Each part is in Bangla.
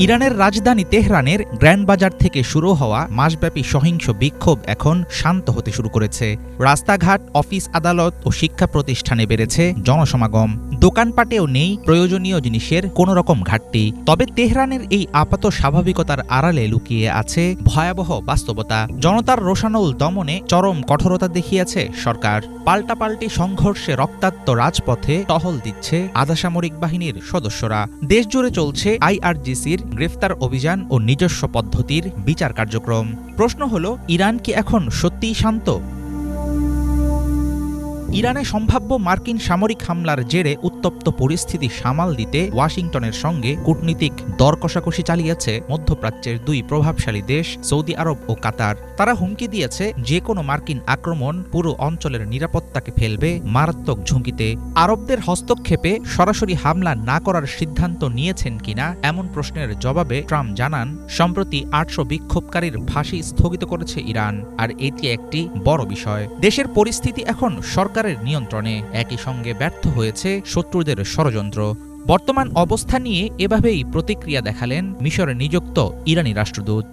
ইরানের রাজধানী তেহরানের গ্র্যান্ড বাজার থেকে শুরু হওয়া মাসব্যাপী সহিংস বিক্ষোভ এখন শান্ত হতে শুরু করেছে। রাস্তাঘাট, অফিস, আদালত ও শিক্ষা প্রতিষ্ঠানে বেড়েছে জনসমাগম। দোকানপাটেও নেই প্রয়োজনীয় জিনিসের কোনো রকম ঘাটতি। তবে তেহরানের এই আপাত স্বাভাবিকতার আড়ালে লুকিয়ে আছে ভয়াবহ বাস্তবতা। জনতার রোষানল দমনে চরম কঠোরতা দেখিয়েছে সরকার। পাল্টাপাল্টি সংঘর্ষে রক্তাক্ত রাজপথে টহল দিচ্ছে আধাসামরিক বাহিনীর সদস্যরা। দেশজুড়ে চলছে IRGCর গ্রেফতার অভিযান ও নিজস্ব পদ্ধতির বিচার কার্যক্রম। প্রশ্ন হল, ইরান কি এখন সত্যিই শান্ত? ইরানে সম্ভাব্য মার্কিন সামরিক হামলার জেরে উত্তপ্ত পরিস্থিতি সামাল দিতে ওয়াশিংটনের সঙ্গে কূটনীতিক দর কষাকষি চালিয়েছে মধ্যপ্রাচ্যের দুই প্রভাবশালী দেশ সৌদি আরব ও কাতার। তারা হুমকি দিয়েছে যে কোনো মার্কিন আক্রমণ পুরো অঞ্চলের নিরাপত্তাকে ফেলবে মারাত্মক ঝুঁকিতে। আরবদের হস্তক্ষেপে সরাসরি হামলা না করার সিদ্ধান্ত নিয়েছেন কিনা এমন প্রশ্নের জবাবে ট্রাম্প জানান, সম্প্রতি 800 বিক্ষোভকারীর ফাঁসি স্থগিত করেছে ইরান, আর এটি একটি বড় বিষয়। দেশের পরিস্থিতি এখন সরকারের নিয়ন্ত্রণে, একই সঙ্গে ব্যর্থ হয়েছে শত্রুদের ষড়যন্ত্র। বর্তমান অবস্থা নিয়ে এভাবেই প্রতিক্রিয়া দেখালেন মিশরে নিযুক্ত ইরানি রাষ্ট্রদূত।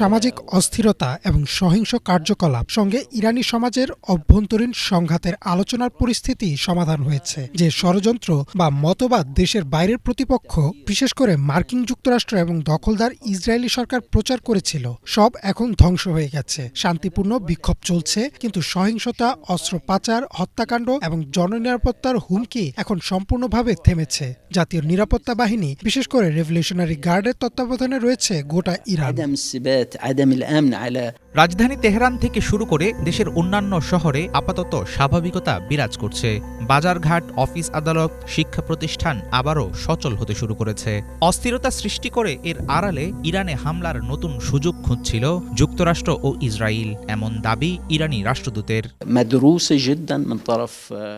সামাজিক অস্থিরতা এবং সহিংস কার্যকলাপ সঙ্গে ইরানি সমাজের অভ্যন্তরীণ সংঘাতের আলোচনার পরিস্থিতি সমাধান হয়েছে। যে ষড়যন্ত্র বা মতবাদ দেশের বাইরের প্রতিপক্ষ, বিশেষ করে মার্কিন যুক্তরাষ্ট্র এবং দখলদার ইসরায়েলি সরকার প্রচার করেছিল, সব এখন ধ্বংস হয়ে গেছে। শান্তিপূর্ণ বিক্ষোভ চলছে, কিন্তু সহিংসতা, অস্ত্র পাচার, হত্যাকাণ্ড এবং জননিরাপত্তার হুমকি এখন সম্পূর্ণভাবে থেমেছে। জাতীয় নিরাপত্তা বাহিনী, বিশেষ করে রেভলিউশনারি গার্ডের তত্ত্বাবধানে রয়েছে গোটা ইরান। রাজধানী তেহরান থেকে শুরু করে দেশের অন্যান্য শহরে আপাতত স্বাভাবিকতা বিরাজ করছে। বাজারঘাট, অফিস, আদালত, শিক্ষা প্রতিষ্ঠান আবারও সচল হতে শুরু করেছে। অস্থিরতা সৃষ্টি করে এর আড়ালে ইরানে হামলার নতুন সুযোগ খুঁজছিল যুক্তরাষ্ট্র ও ইসরায়েল, এমন দাবি ইরানি রাষ্ট্রদূতের।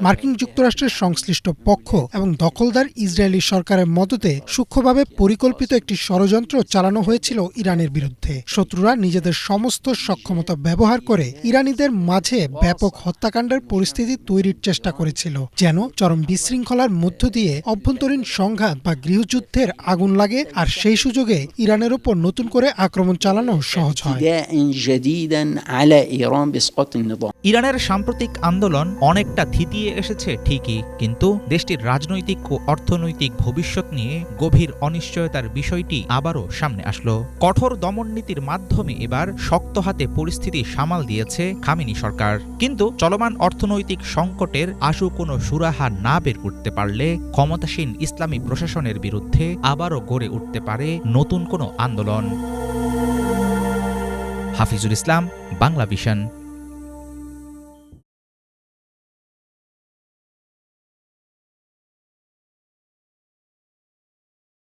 মার্কিন যুক্তরাষ্ট্রের সংশ্লিষ্ট পক্ষ এবং দখলদার ইসরায়েলি সরকারের মদতে সূক্ষ্মভাবে পরিকল্পিত একটি ষড়যন্ত্র চালানো হয়েছিল ইরানের বিরুদ্ধে। শত্রুরা নিজেদের সমস্ত সক্ষমতা ব্যবহার করে ইরানিদের মাঝে ব্যাপক হত্যাকাণ্ডের পরিস্থিতি তৈরির চেষ্টা করেছিল, যেন চরম বিশৃঙ্খলার মধ্য দিয়ে অভ্যন্তরীণ সংঘাত বা গৃহযুদ্ধের আগুন লাগে, আর সেই সুযোগে ইরানের উপর নতুন করে আক্রমণ চালানো সহজ হয়। ইরানের সাম্প্রতিক আন্দোলন অনেকটা থিতিয়ে এসেছে ঠিকই, কিন্তু দেশটির রাজনৈতিক ও অর্থনৈতিক ভবিষ্যৎ নিয়ে গভীর অনিশ্চয়তার বিষয়টি আবারও সামনে আসলো। কঠোর দমননীতির মাধ্যমে এবার শক্ত হাতে পরিস্থিতি সামাল দিয়েছে খামেনি সরকার, কিন্তু চলমান অর্থনৈতিক সংকটের আশু কোনো সুরাহা না বের করতে পারলে ক্ষমতাসীন ইসলামী প্রশাসনের বিরুদ্ধে আবারও গড়ে উঠতে পারে নতুন কোনো আন্দোলন। হাফিজুল ইসলাম, বাংলা ভিশন।